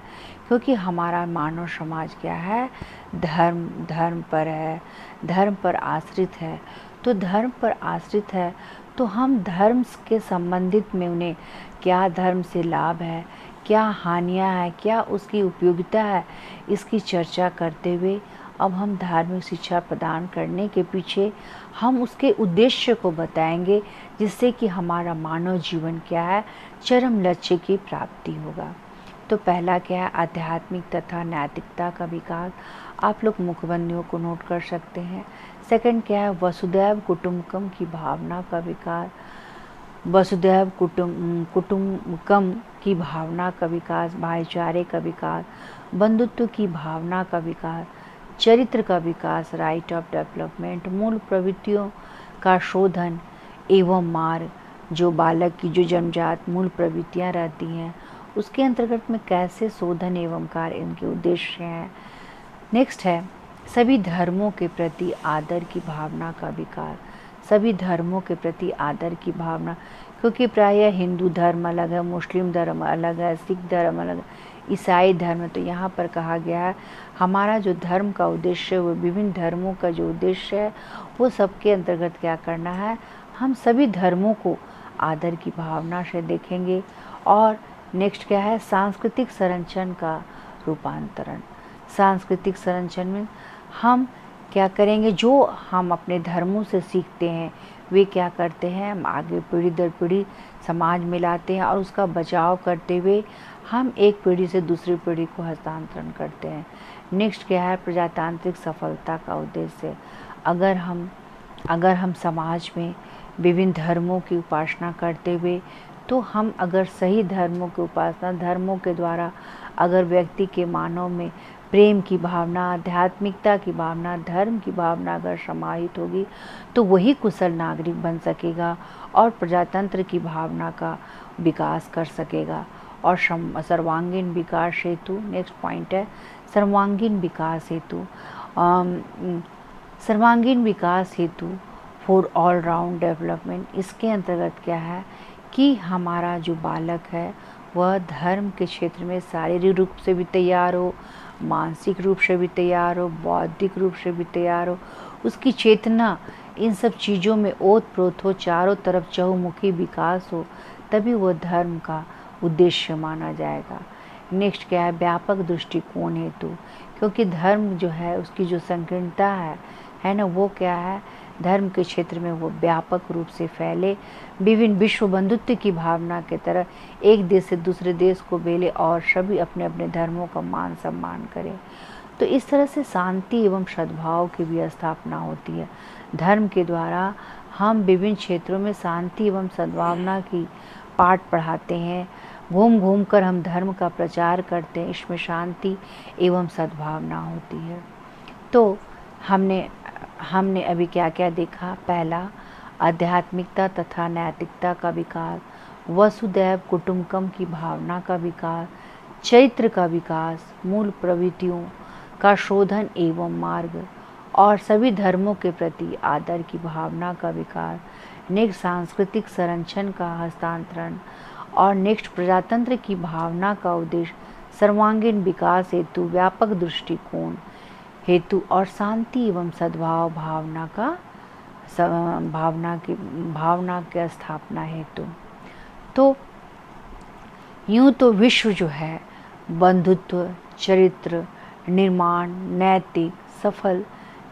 क्योंकि हमारा मानव समाज क्या है, धर्म पर है, धर्म पर आश्रित है। तो धर्म पर आश्रित है तो हम धर्म के संबंधित में उन्हें क्या धर्म से लाभ है, क्या हानियाँ है, क्या उसकी उपयोगिता है, इसकी चर्चा करते हुए अब हम धार्मिक शिक्षा प्रदान करने के पीछे हम उसके उद्देश्य को बताएंगे, जिससे कि हमारा मानव जीवन क्या है, चरम लक्ष्य की प्राप्ति होगा। तो पहला क्या है, आध्यात्मिक तथा नैतिकता का विकास। आप लोग मुखबंदियों को नोट कर सकते हैं। सेकंड क्या है, वसुदैव कुटुंबकम की भावना का विकास, वसुदैव कुटुंबकम की भावना का विकास, भाईचारे का विकास, बंधुत्व की भावना का विकास, चरित्र का विकास, राइट ऑफ डेवलपमेंट, मूल प्रवृत्तियों का शोधन, एवं मार्ग, जो बालक की जो जन्मजात मूल प्रवृत्तियाँ रहती हैं उसके अंतर्गत में कैसे शोधन एवं कार्य इनके उद्देश्य हैं। नेक्स्ट है सभी धर्मों के प्रति आदर की भावना का विकास। सभी धर्मों के प्रति आदर की भावना, क्योंकि प्रायः हिंदू धर्म अलग है, मुस्लिम धर्म अलग है, सिख धर्म अलग है, ईसाई धर्म। तो यहाँ पर कहा गया है हमारा जो धर्म का उद्देश्य है वो विभिन्न धर्मों का जो उद्देश्य है वो सबके अंतर्गत क्या करना है, हम सभी धर्मों को आदर की भावना से देखेंगे। और नेक्स्ट क्या है, सांस्कृतिक संरचना का रूपांतरण। सांस्कृतिक संरचना में हम क्या करेंगे, जो हम अपने धर्मों से सीखते हैं वे क्या करते हैं, हम आगे पीढ़ी दर पीढ़ी समाज में लाते हैं और उसका बचाव करते हुए हम एक पीढ़ी से दूसरी पीढ़ी को हस्तांतरण करते हैं। नेक्स्ट क्या है, प्रजातांत्रिक सफलता का उद्देश्य। अगर हम समाज में विभिन्न धर्मों की उपासना करते हुए, तो हम अगर सही धर्मों की उपासना, धर्मों के द्वारा अगर व्यक्ति के मानव में प्रेम की भावना, आध्यात्मिकता की भावना, धर्म की भावना अगर समाहित होगी तो वही कुशल नागरिक बन सकेगा और प्रजातंत्र की भावना का विकास कर सकेगा। और सर्वांगीण विकास हेतु, नेक्स्ट पॉइंट है सर्वांगीण विकास हेतु। सर्वांगीण विकास हेतु फॉर ऑल राउंड डेवलपमेंट। इसके अंतर्गत क्या है कि हमारा जो बालक है वह धर्म के क्षेत्र में शारीरिक रूप से भी तैयार हो, मानसिक रूप से भी तैयार हो, बौद्धिक रूप से भी तैयार हो, उसकी चेतना इन सब चीज़ों में ओत-प्रोत हो, चारों तरफ चहुमुखी विकास हो, तभी वो धर्म का उद्देश्य माना जाएगा। नेक्स्ट क्या है, व्यापक दृष्टिकोण हेतु, क्योंकि धर्म जो है उसकी जो संकीर्णता है ना, वो क्या है, धर्म के क्षेत्र में वो व्यापक रूप से फैले, विभिन्न विश्व बंधुत्व की भावना के तरह एक देश से दूसरे देश को बेले और सभी अपने अपने धर्मों का मान सम्मान करें। तो इस तरह से शांति एवं सद्भाव की भी स्थापना होती है। धर्म के द्वारा हम विभिन्न क्षेत्रों में शांति एवं सद्भावना की पाठ पढ़ाते हैं, घूम घूम कर हम धर्म का प्रचार करते हैं, इसमें शांति एवं सद्भावना होती है। तो हमने अभी क्या क्या देखा, पहला आध्यात्मिकता तथा नैतिकता का विकास, वसुदैव कुटुंबकम की भावना का विकास, चरित्र का विकास, मूल प्रवृत्तियों का शोधन एवं मार्ग, और सभी धर्मों के प्रति आदर की भावना का विकास। नेक्स्ट सांस्कृतिक संरक्षण का हस्तांतरण, और नेक्स्ट प्रजातंत्र की भावना का उद्देश्य सर्वांगीण विकास हेतु व्यापक दृष्टिकोण हेतु और शांति एवं सद्भाव भावना की स्थापना हेतु। तो यूँ तो विश्व जो है बंधुत्व, चरित्र निर्माण, नैतिक, सफल,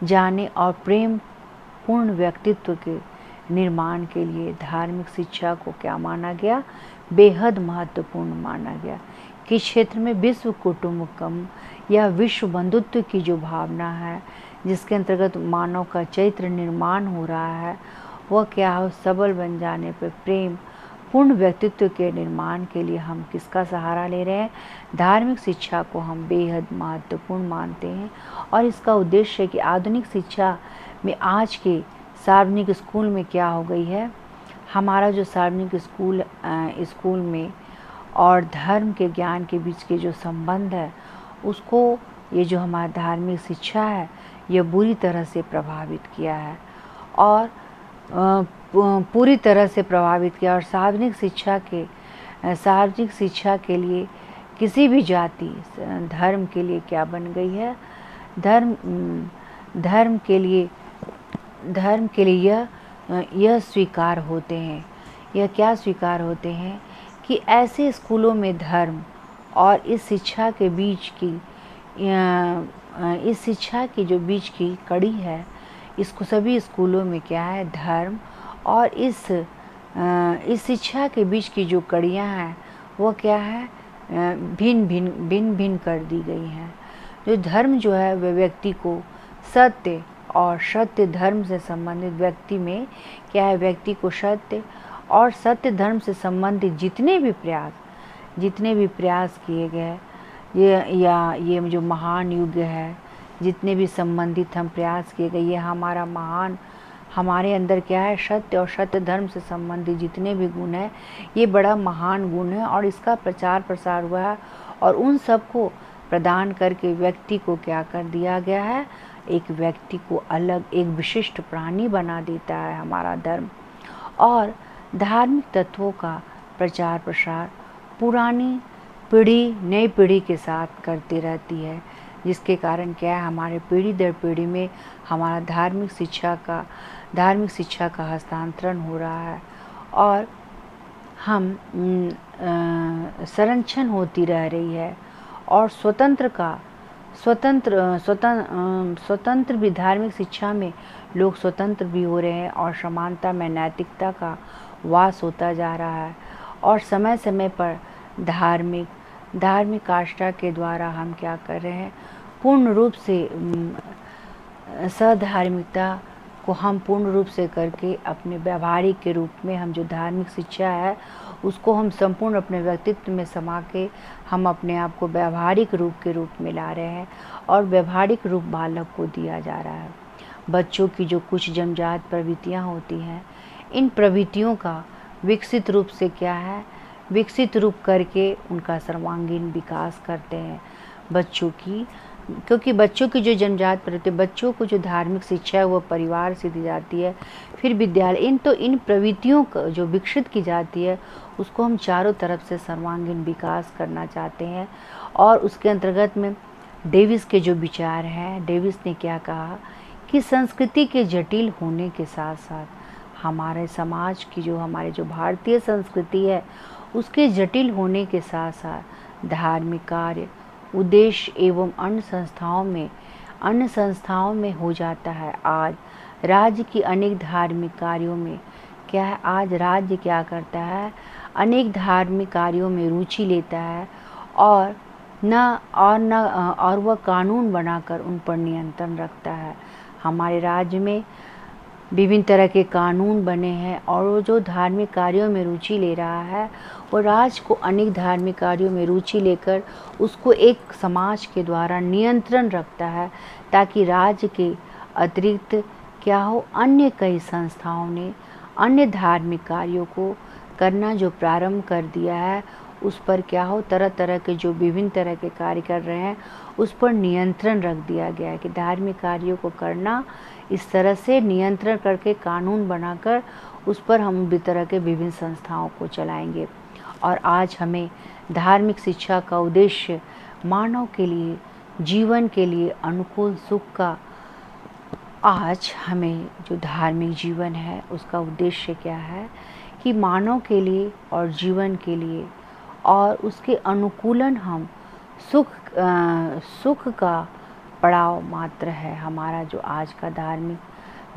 जाने और प्रेम पूर्ण व्यक्तित्व के निर्माण के लिए धार्मिक शिक्षा को क्या माना गया, बेहद महत्वपूर्ण माना गया। किस क्षेत्र में, विश्व कुटुंबकम या विश्व बंधुत्व की जो भावना है जिसके अंतर्गत मानव का चरित्र निर्माण हो रहा है, वह क्या हो, सबल बन जाने पर प्रेम पूर्ण व्यक्तित्व के निर्माण के लिए हम किसका सहारा ले रहे हैं, धार्मिक शिक्षा को हम बेहद महत्वपूर्ण मानते हैं। और इसका उद्देश्य है कि आधुनिक शिक्षा में आज के सार्वजनिक स्कूल में क्या हो गई है, हमारा जो सार्वजनिक स्कूल में और धर्म के ज्ञान के बीच के जो संबंध है उसको ये जो हमारा धार्मिक शिक्षा है यह बुरी तरह से प्रभावित किया है और पूरी तरह से प्रभावित किया। और सार्वजनिक शिक्षा के लिए किसी भी जाति धर्म के लिए क्या बन गई है, धर्म के लिए यह स्वीकार होते हैं, यह क्या स्वीकार होते हैं कि ऐसे स्कूलों में धर्म और इस शिक्षा के बीच की जो बीच की कड़ी है, इसको सभी स्कूलों में क्या है, धर्म और इस शिक्षा के बीच की जो कड़ियाँ हैं वो क्या है, भिन्न कर दी गई हैं। जो धर्म जो है वह व्यक्ति को सत्य और सत्य धर्म से संबंधित व्यक्ति में क्या है, व्यक्ति को सत्य और सत्य धर्म से संबंधित जितने भी प्रयास किए गए, ये जो महान युग है, जितने भी संबंधित हम प्रयास किए गए, ये हमारा महान हमारे अंदर क्या है, सत्य और सत्य धर्म से संबंधित जितने भी गुण हैं ये बड़ा महान गुण है और इसका प्रचार प्रसार हुआ है और उन सबको प्रदान करके व्यक्ति को क्या कर दिया गया है, एक व्यक्ति को अलग एक विशिष्ट प्राणी बना देता है हमारा धर्म। और धार्मिक तत्वों का प्रचार प्रसार पुरानी पीढ़ी नई पीढ़ी के साथ करती रहती है, जिसके कारण क्या है, हमारे पीढ़ी दर पीढ़ी में हमारा धार्मिक शिक्षा का हस्तांतरण हो रहा है और हम संरक्षण होती रह रही है और स्वतंत्र भी धार्मिक शिक्षा में लोग स्वतंत्र भी हो रहे हैं और समानता में नैतिकता का वास होता जा रहा है। और समय समय पर धार्मिक आस्था के द्वारा हम क्या कर रहे हैं, पूर्ण रूप से सधार्मिकता को हम पूर्ण रूप से करके अपने व्यवहारिक के रूप में हम जो धार्मिक शिक्षा है उसको हम संपूर्ण अपने व्यक्तित्व में समा के हम अपने आप को व्यवहारिक रूप के रूप में ला रहे हैं और व्यवहारिक रूप बालक को दिया जा रहा है। बच्चों की जो कुछ जन्मजात प्रवृत्तियाँ होती हैं, इन प्रवृत्तियों का विकसित रूप से क्या है, विकसित रूप करके उनका सर्वांगीण विकास करते हैं बच्चों की, क्योंकि बच्चों की जो जन्मजात प्रवृत्ति, बच्चों को जो धार्मिक शिक्षा है वो परिवार से दी जाती है, फिर विद्यालय, इन प्रवृत्तियों को जो विकसित की जाती है उसको हम चारों तरफ से सर्वांगीण विकास करना चाहते हैं। और उसके अंतर्गत में डेविस के जो विचार हैं, डेविस ने क्या कहा कि संस्कृति के जटिल होने के साथ साथ हमारे समाज की हमारे जो भारतीय संस्कृति है उसके जटिल होने के साथ साथ धार्मिक कार्य उद्देश्य एवं अन्य संस्थाओं में हो जाता है। आज राज्य की अनेक धार्मिक कार्यों में क्या है, आज राज्य क्या करता है, अनेक धार्मिक कार्यों में रुचि लेता है और वह कानून बनाकर उन पर नियंत्रण रखता है। हमारे राज्य में विभिन्न तरह के कानून बने हैं और वो जो धार्मिक कार्यों में रुचि ले रहा है वो राज्य को अनेक धार्मिक कार्यों में रुचि लेकर उसको एक समाज के द्वारा नियंत्रण रखता है, ताकि राज्य के अतिरिक्त क्या हो, अन्य कई संस्थाओं ने अन्य धार्मिक कार्यों को करना जो प्रारंभ कर दिया है उस पर क्या हो, तरह तरह के जो विभिन्न तरह के कार्य कर रहे हैं उस पर नियंत्रण रख दिया गया है कि धार्मिक कार्यों को करना इस तरह से नियंत्रण करके कानून बनाकर उस पर हम भी तरह के विभिन्न संस्थाओं को चलाएंगे। और आज हमें धार्मिक शिक्षा का उद्देश्य मानव के लिए, जीवन के लिए अनुकूल सुख का, आज हमें जो धार्मिक जीवन है उसका उद्देश्य क्या है कि मानव के लिए और जीवन के लिए और उसके अनुकूलन हम सुख का पड़ाव मात्र है। हमारा जो आज का धार्मिक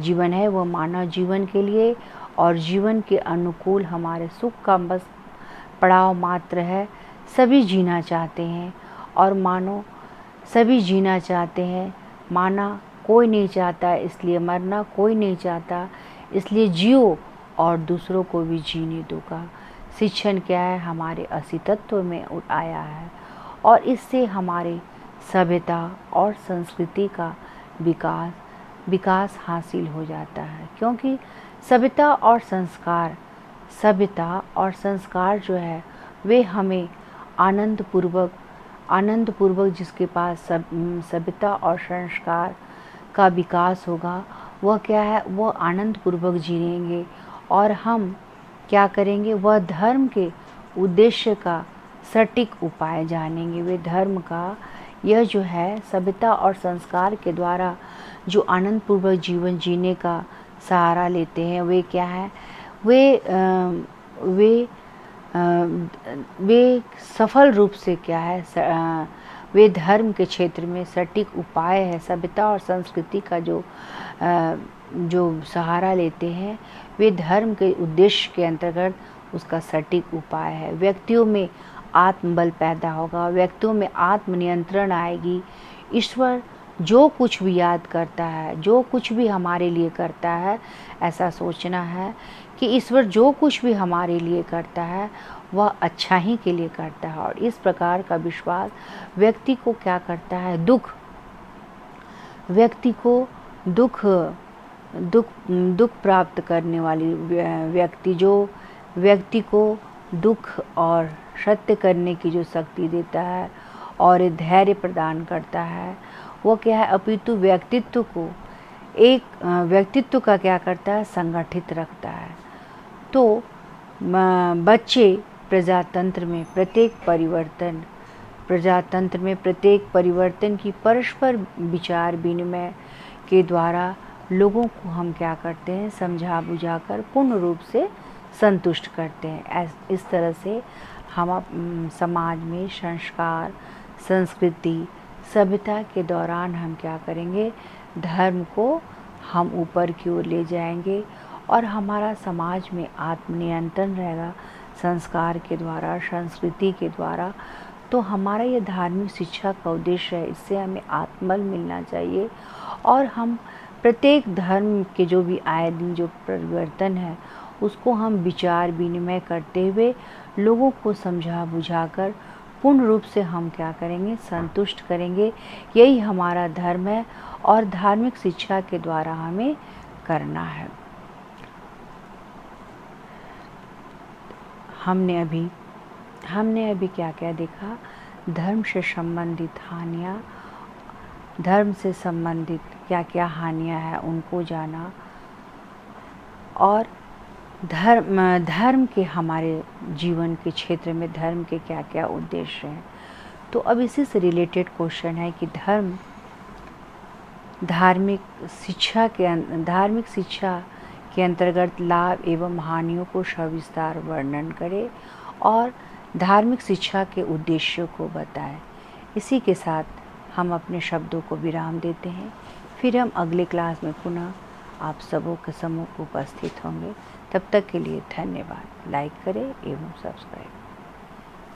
जीवन है वो मानव जीवन के लिए और जीवन के अनुकूल हमारे सुख का बस पड़ाव मात्र है। सभी जीना चाहते हैं और मानो सभी जीना चाहते हैं, माना कोई नहीं चाहता, इसलिए मरना कोई नहीं चाहता, इसलिए जियो और दूसरों को भी जीने दो का शिक्षण क्या है, हमारे अस्तित्व में आया है और इससे हमारे सभ्यता और संस्कृति का विकास हासिल हो जाता है। क्योंकि सभ्यता और संस्कार जो है वे हमें आनंद पूर्वक जिसके पास सभ्यता और संस्कार का विकास होगा वह क्या है, वह आनंद पूर्वक जिएंगे और हम क्या करेंगे, वह धर्म के उद्देश्य का सटीक उपाय जानेंगे। वे धर्म का यह जो है सभ्यता और संस्कार के द्वारा जो आनंद पूर्वक जीवन जीने का सहारा लेते हैं वे क्या है, वे सफल रूप से क्या है, वे धर्म के क्षेत्र में सटीक उपाय है। सभ्यता और संस्कृति का जो सहारा लेते हैं वे धर्म के उद्देश्य के अंतर्गत उसका सटीक उपाय है। व्यक्तियों में आत्मबल पैदा होगा, व्यक्तियों में आत्मनियंत्रण आएगी। ईश्वर जो कुछ भी याद करता है, जो कुछ भी हमारे लिए करता है, ऐसा सोचना है कि ईश्वर जो कुछ भी हमारे लिए करता है वह अच्छा ही के लिए करता है। और इस प्रकार का विश्वास व्यक्ति को क्या करता है, व्यक्ति को दुख दुख प्राप्त करने वाली व्यक्ति, जो व्यक्ति को दुख और सत्य करने की जो शक्ति देता है और धैर्य प्रदान करता है, वो क्या है, अपितु व्यक्तित्व को व्यक्तित्व का क्या करता है, संगठित रखता है। तो बच्चे प्रजातंत्र में प्रत्येक परिवर्तन की परस्पर विचार विनिमय के द्वारा लोगों को हम क्या करते हैं, समझा बुझाकर पूर्ण रूप से संतुष्ट करते हैं। इस तरह से हम समाज में संस्कार, संस्कृति, सभ्यता के दौरान हम क्या करेंगे, धर्म को हम ऊपर की ओर ले जाएंगे और हमारा समाज में आत्मनियंत्रण रहेगा संस्कार के द्वारा, संस्कृति के द्वारा। तो हमारा ये धार्मिक शिक्षा का उद्देश्य है, इससे हमें आत्मबल मिलना चाहिए और हम प्रत्येक धर्म के जो भी आए दिन जो परिवर्तन है उसको हम विचार विनिमय करते हुए लोगों को समझा बुझाकर पूर्ण रूप से हम क्या करेंगे, संतुष्ट करेंगे। यही हमारा धर्म है और धार्मिक शिक्षा के द्वारा हमें करना है। हमने अभी क्या क्या देखा, धर्म से संबंधित हानियाँ, धर्म से संबंधित क्या क्या हानियाँ हैं उनको जाना और धर्म के हमारे जीवन के क्षेत्र में धर्म के क्या क्या उद्देश्य हैं। तो अब इसी से रिलेटेड क्वेश्चन है कि धार्मिक शिक्षा के अंतर्गत लाभ एवं हानियों को सविस्तार वर्णन करें और धार्मिक शिक्षा के उद्देश्यों को बताएं। इसी के साथ हम अपने शब्दों को विराम देते हैं। फिर हम अगले क्लास में पुनः आप सबों के सम्मुख उपस्थित होंगे। तब तक के लिए धन्यवाद। लाइक करें एवं सब्सक्राइब।